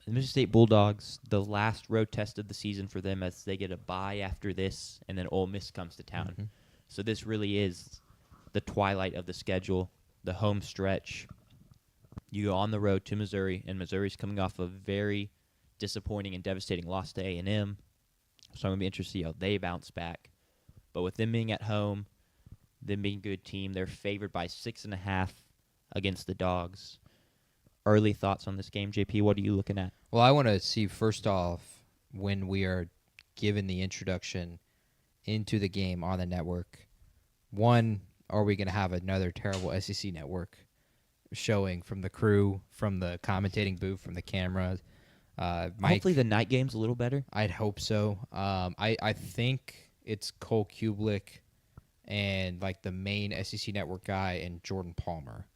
the Mississippi State Bulldogs, the last road test of the season for them as they get a bye after this, and then Ole Miss comes to town. Mm-hmm. So this really is the twilight of the schedule, the home stretch. You go on the road to Missouri, and Missouri's coming off a very disappointing and devastating loss to A&M. So I'm going to be interested to see how they bounce back. But with them being at home, them being a good team, they're favored by 6.5 against the Dogs. Early thoughts on this game, JP? What are you looking at? Well, I want to see, first off, when we are given the introduction into the game on the network, one, are we going to have another terrible SEC network showing from the crew, from the commentating booth, from the camera? Hopefully the night game's a little better. I'd hope so. I think it's Cole Kubelik and like the main SEC network guy and Jordan Palmer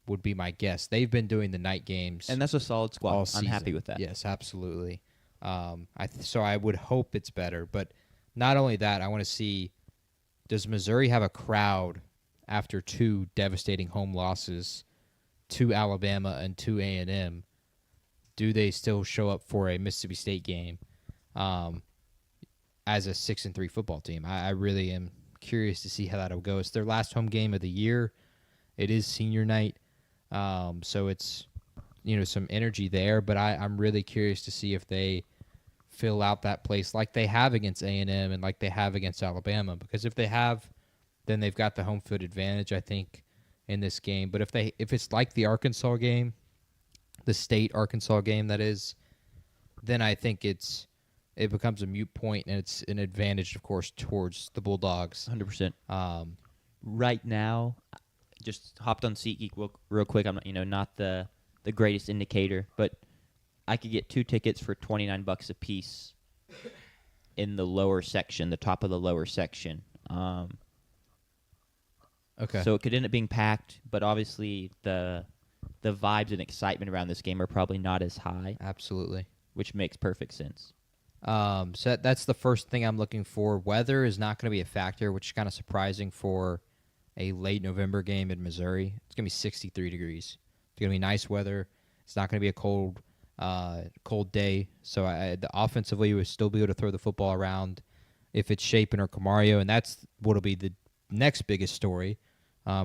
would be my guess. They've been doing the night games, And that's a solid squad. all I'm season. happy with that. Yes, absolutely. So I would hope it's better. But not only that, I want to see, does Missouri have a crowd after two devastating home losses to Alabama and to A&M? Do they still show up for a Mississippi State game as a 6-3 football team? I really am curious to see how that'll go. It's their last home game of the year. It is senior night, so it's some energy there. But I'm really curious to see if they fill out that place like they have against A&M and like they have against Alabama. Because if they have, then they've got the home field advantage, I think, in this game. But if it's like the Arkansas game, the state Arkansas game, that is, then I think it becomes a moot point, and it's an advantage, of course, towards the Bulldogs. 100%. Right now, just hopped on SeatGeek real quick. I'm not the greatest indicator, but I could get 2 tickets for $29 a piece in the lower section, the top of the lower section. Okay. So it could end up being packed, but obviously the vibes and excitement around this game are probably not as high, Absolutely. which makes perfect sense. So that's the first thing I'm looking for. Weather is not going to be a factor, which is kind of surprising for a late November game in Missouri. It's going to be 63 degrees. It's going to be nice weather. It's not going to be a cold day. So offensively, we'll still be able to throw the football around if it's Shapen or Camario, and that's what'll be the next biggest story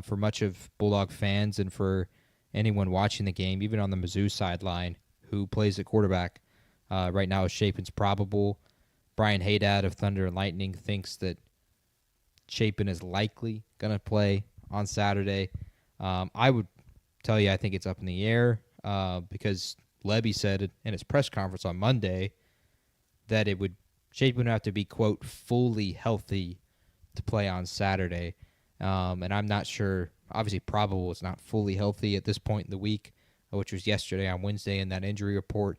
for much of Bulldog fans and for anyone watching the game, even on the Mizzou sideline, who plays at quarterback. Right now, Shapen's probable. Brian Haydad of Thunder and Lightning thinks that Shapen is likely going to play on Saturday. I would tell you I think it's up in the air because Lebby said in his press conference on Monday that Shapen would have to be, quote, fully healthy to play on Saturday. And I'm not sure. Obviously, probable is not fully healthy at this point in the week, which was yesterday on Wednesday in that injury report.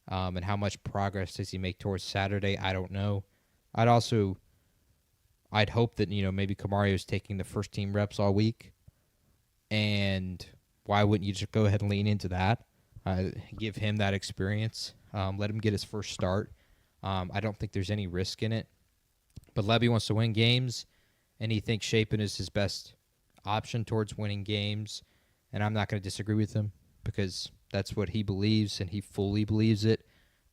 And how much progress does he make towards Saturday? I don't know. I'd hope that maybe Camario's taking the first team reps all week, and why wouldn't you just go ahead and lean into that? Give him that experience. Let him get his first start. I don't think there's any risk in it. But Lebby wants to win games, and he thinks Shapen is his best option towards winning games, and I'm not going to disagree with him because that's what he believes, and he fully believes it.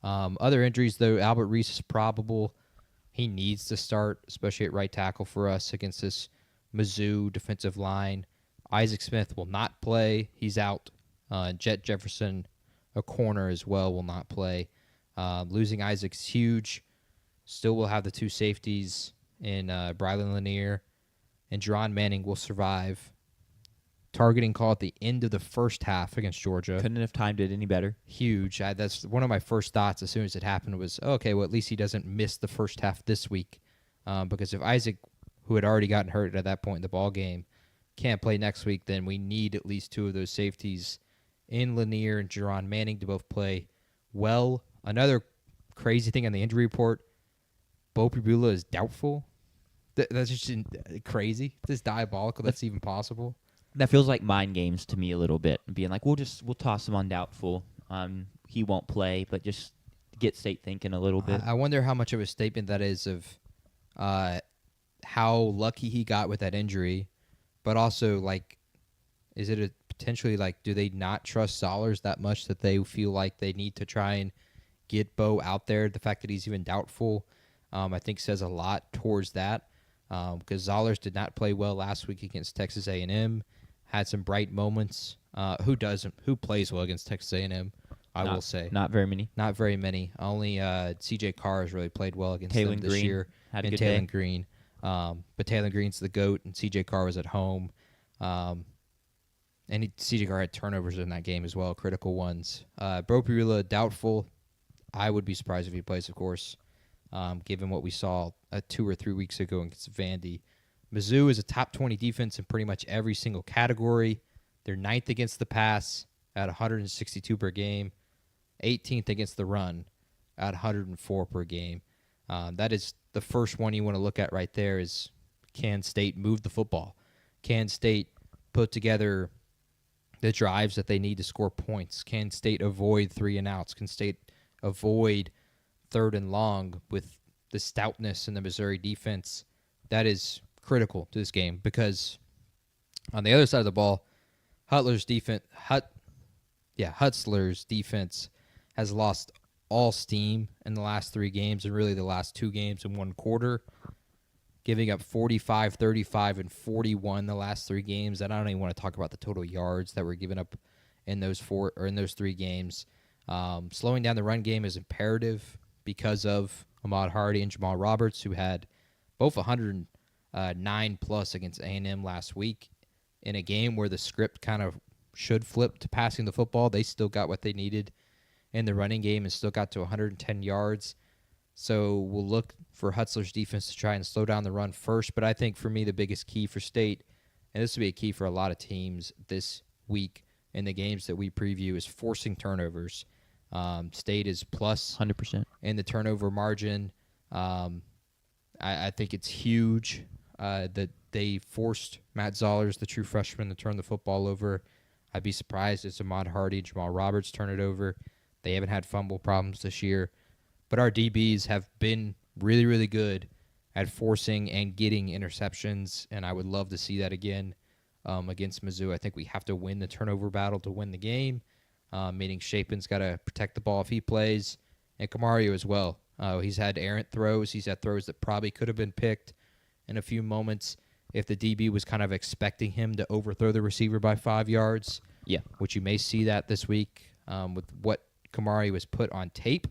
Other injuries, though, Albert Reese is probable. He needs to start, especially at right tackle for us against this Mizzou defensive line. Isaac Smith will not play. He's out. Jet Jefferson, a corner as well, will not play. Losing Isaac's huge. Still will have the 2 safeties in Brylan Lanier, and Jerron Manning will survive. Targeting call at the end of the first half against Georgia. Couldn't have timed it any better. Huge. That's one of my first thoughts as soon as it happened was, okay, well, at least he doesn't miss the first half this week. Because if Isaac, who had already gotten hurt at that point in the ball game, can't play next week, then we need at least 2 of those safeties in Lanier and Jerron Manning to both play well. Another crazy thing on the injury report, Bo Pribula is doubtful. That's just crazy. It's diabolical. That's even possible. That feels like mind games to me a little bit, being like, we'll toss him on doubtful. He won't play, but just get State thinking a little bit. I wonder how much of a statement that is of how lucky he got with that injury, but also, like, is it a potentially, like, do they not trust Zollers that much that they feel like they need to try and get Bo out there? The fact that he's even doubtful, I think, says a lot towards that, because Zollers did not play well last week against Texas A&M. Had some bright moments. Who doesn't? Who plays well against Texas A&M? I will say not very many. not very many. Only C.J. Carr has really played well against them this Green year. had a And good Taylon day. Green. But Taylon Green's the GOAT, and C.J. Carr was at home. And C.J. Carr had turnovers in that game as well, critical ones. Bro Pirula, doubtful. I would be surprised if he plays, of course, given what we saw 2 or 3 weeks ago against Vandy. Mizzou is a top 20 defense in pretty much every single category. They're 9th against the pass at 162 per game, 18th against the run at 104 per game. That is the first one you want to look at right there is can State move the football? Can State put together the drives that they need to score points? Can State avoid 3 and outs? Can State avoid 3rd and long with the stoutness in the Missouri defense? That is critical to this game because on the other side of the ball, Hutzler's defense has lost all steam in the last 3 games and really the last 2 games in 1 quarter, giving up 45, 35, and 41 the last 3 games. And I don't even want to talk about the total yards that were given up in those 3 games. Slowing down the run game is imperative because of Ahmad Hardy and Jamal Roberts, who had both 109 plus against A&M last week in a game where the script kind of should flip to passing the football. They still got what they needed in the running game and still got to 110 yards. So we'll look for Hutzler's defense to try and slow down the run first. But I think for me the biggest key for State, and this will be a key for a lot of teams this week in the games that we preview, is forcing turnovers. State is plus 100% in the turnover margin. I think it's huge that they forced Matt Zollers, the true freshman, to turn the football over. I'd be surprised if Ahmad Hardy, Jamal Roberts turn it over. They haven't had fumble problems this year. But our DBs have been really, really good at forcing and getting interceptions, and I would love to see that again against Mizzou. I think we have to win the turnover battle to win the game, meaning Shapen's got to protect the ball if he plays, and Camario as well. He's had errant throws. He's had throws that probably could have been picked in a few moments if the DB was kind of expecting him to overthrow the receiver by 5 yards. Yeah. Which you may see that this week with what Camario was put on tape.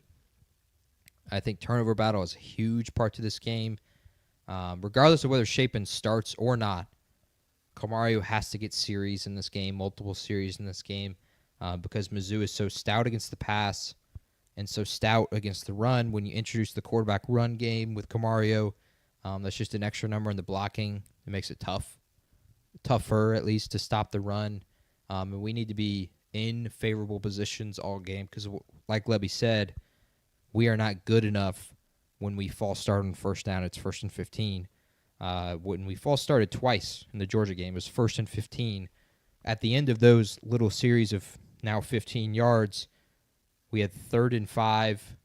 I think turnover battle is a huge part to this game. Regardless of whether Shapen starts or not, Camario has to get series in this game, multiple series in this game, because Mizzou is so stout against the pass and so stout against the run. When you introduce the quarterback run game with Camario, that's just an extra number in the blocking. It makes it tougher at least to stop the run. And we need to be in favorable positions all game because, like Lebby said, we are not good enough when we false start on first down. It's 1st and 15. When we false started twice in the Georgia game, it was 1st and 15. At the end of those little series of now 15 yards, we had 3rd and 5,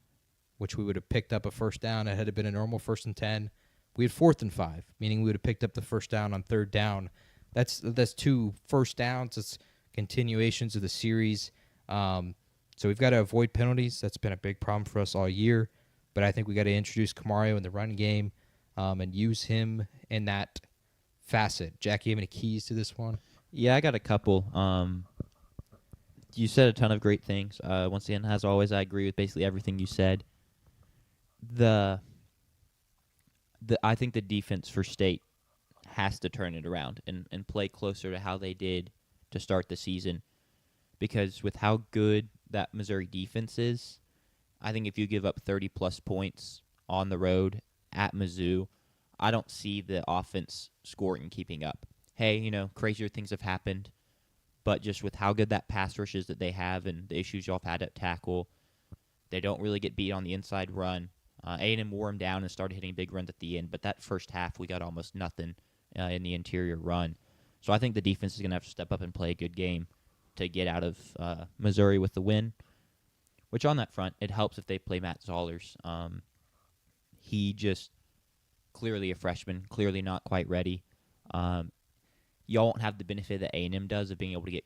which we would have picked up a first down. It had been a normal 1st and 10. We had 4th and 5, meaning we would have picked up the first down on 3rd down. That's 2 first downs. It's continuations of the series. So we've got to avoid penalties. That's been a big problem for us all year. But I think we got to introduce Camario in the run game and use him in that facet. Jack, you have any keys to this one? Yeah, I got a couple. You said a ton of great things. Once again, as always, I agree with basically everything you said. I think the defense for State has to turn it around and play closer to how they did to start the season. Because with how good that Missouri defense is, I think if you give up 30-plus points on the road at Mizzou, I don't see the offense scoring and keeping up. Hey, crazier things have happened, but just with how good that pass rush is that they have and the issues y'all have had at tackle, they don't really get beat on the inside run. A&M wore them down and started hitting big runs at the end, but that first half we got almost nothing in the interior run. So I think the defense is going to have to step up and play a good game to get out of Missouri with the win, which on that front, it helps if they play Matt Zollers. He just clearly a freshman, clearly not quite ready. y'all won't have the benefit that A&M does of being able to get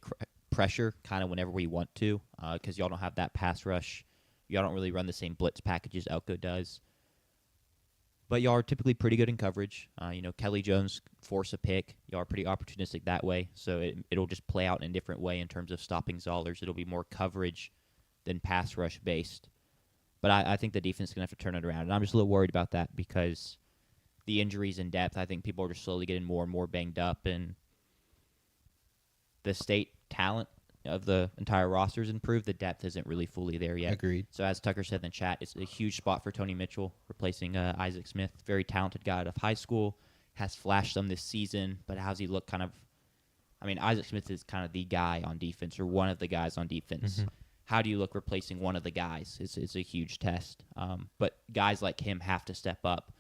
pressure kind of whenever we want to, because y'all don't have that pass rush. Y'all don't really run the same blitz packages Elko does. But y'all are typically pretty good in coverage. Kelly Jones force a pick. Y'all are pretty opportunistic that way, so it'll just play out in a different way in terms of stopping Zollers. It'll be more coverage than pass rush based. But I think the defense is going to have to turn it around, and I'm just a little worried about that because the injuries in depth, I think people are just slowly getting more and more banged up, and the state talent of the entire roster is improved. The depth isn't really fully there yet. Agreed. So as Tucker said in the chat, it's a huge spot for Tony Mitchell, replacing Isaac Smith. Very talented guy out of high school, has flashed some this season, but how's he look kind of – I mean, Isaac Smith is kind of the guy on defense or one of the guys on defense. Mm-hmm. How do you look replacing one of the guys? It's a huge test. But guys like him have to step up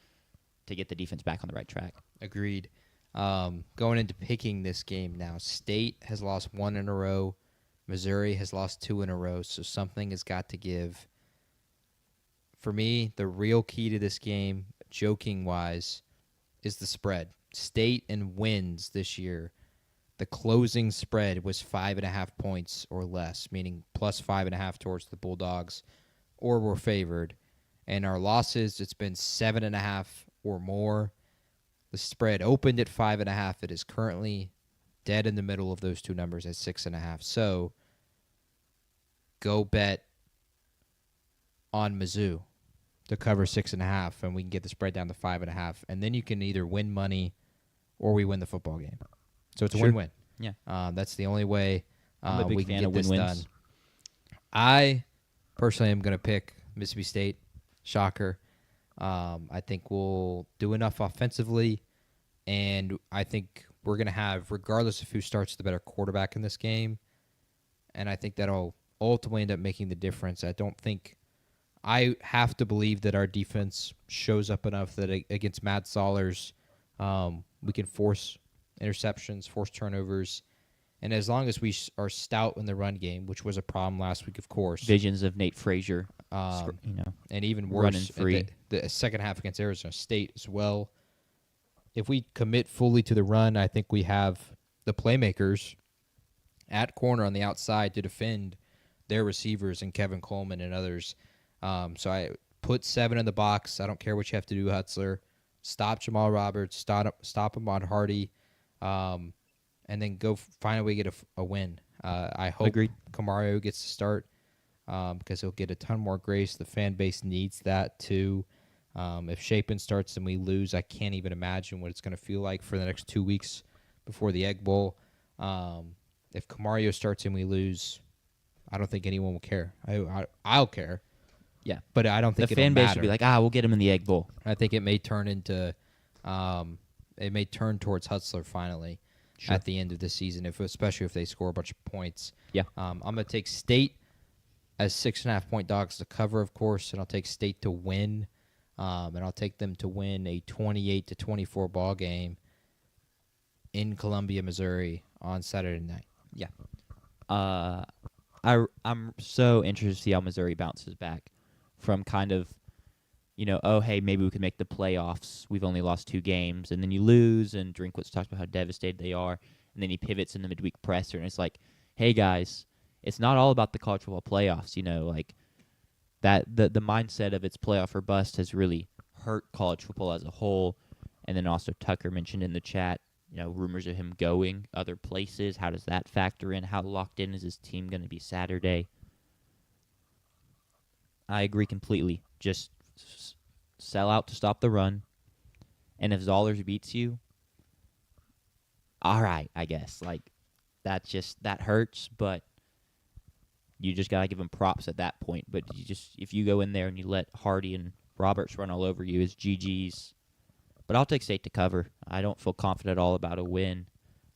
to get the defense back on the right track. Agreed. Going into picking this game now, State has lost 1 in a row. Missouri has lost 2 in a row, so something has got to give. For me, the real key to this game, joking-wise, is the spread. State and wins this year, the closing spread was 5.5 points or less, meaning plus 5.5 towards the Bulldogs, or were favored. And our losses, it's been 7.5 or more. The spread opened at 5.5. It is currently dead in the middle of those two numbers at 6.5. So go bet on Mizzou to cover 6.5, and we can get the spread down to 5.5. And then you can either win money or we win the football game. So it's a win-win. Yeah. That's the only way I'm a big we fan can of get this win-wins. done. I personally am going to pick Mississippi State. Shocker. I think we'll do enough offensively, and I think we're going to have, regardless of who starts the better quarterback in this game, and I think that'll ultimately end up making the difference. I have to believe that our defense shows up enough that against Matt Zollers, we can force interceptions, force turnovers, and as long as we are stout in the run game, which was a problem last week, of course. Visions of Nate Frazier, and even running worse, free. the second half against Arizona State as well. If we commit fully to the run, I think we have the playmakers at corner on the outside to defend their receivers and Kevin Coleman and others. So I put 7 in the box. I don't care what you have to do, Hutzler. Stop Jamal Roberts. Stop him on Hardy. And then go find a way to get a win. I hope Agreed. Camario gets to start because he'll get a ton more grace. The fan base needs that too. If Shapen starts and we lose, I can't even imagine what it's going to feel like for the next 2 weeks before the Egg Bowl. If Camario starts and we lose, I don't think anyone will care. I'll care. Yeah. But I don't think the it'll fan base matter. would be like, we'll get him in the Egg Bowl. I think it may turn into it may turn towards Hutzler finally at the end of the season, especially if they score a bunch of points. Yeah. I'm going to take State as 6.5 point dogs to cover, of course, and I'll take State to win. And I'll take them to win a 28-24 ball game in Columbia, Missouri on Saturday night. Yeah. I'm so interested to see how Missouri bounces back from kind of, hey, maybe we could make the playoffs. We've only lost 2 games. And then you lose, and Drinkwitz talks about how devastated they are. And then he pivots in the midweek presser, and it's like, hey, guys, it's not all about the college football playoffs. That the mindset of it's playoff or bust has really hurt college football as a whole. And then also Tucker mentioned in the chat, rumors of him going other places. How does that factor in? How locked in is his team going to be Saturday? I agree completely. Just sell out to stop the run. And if Zollers beats you, all right, I guess. That hurts, but you just got to give him props at that point. But if you go in there and you let Hardy and Roberts run all over you, it's GG's. But I'll take State to cover. I don't feel confident at all about a win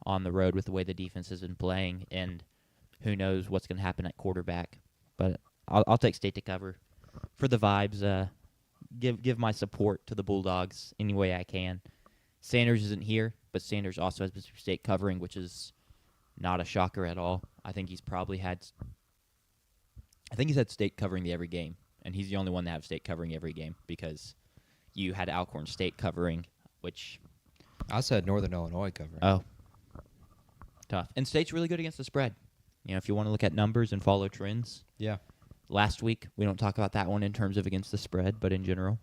on the road with the way the defense has been playing, and who knows what's going to happen at quarterback. But I'll take State to cover. For the vibes, give my support to the Bulldogs any way I can. Sanders isn't here, but Sanders also has Mississippi State covering, which is not a shocker at all. I think he's had State covering the every game, and he's the only one to have State covering every game because you had Alcorn State covering, which I also had Northern Illinois covering. Oh, Tough. And State's really good against the spread. If you want to look at numbers and follow trends. Yeah. Last week, we don't talk about that one in terms of against the spread, but in general.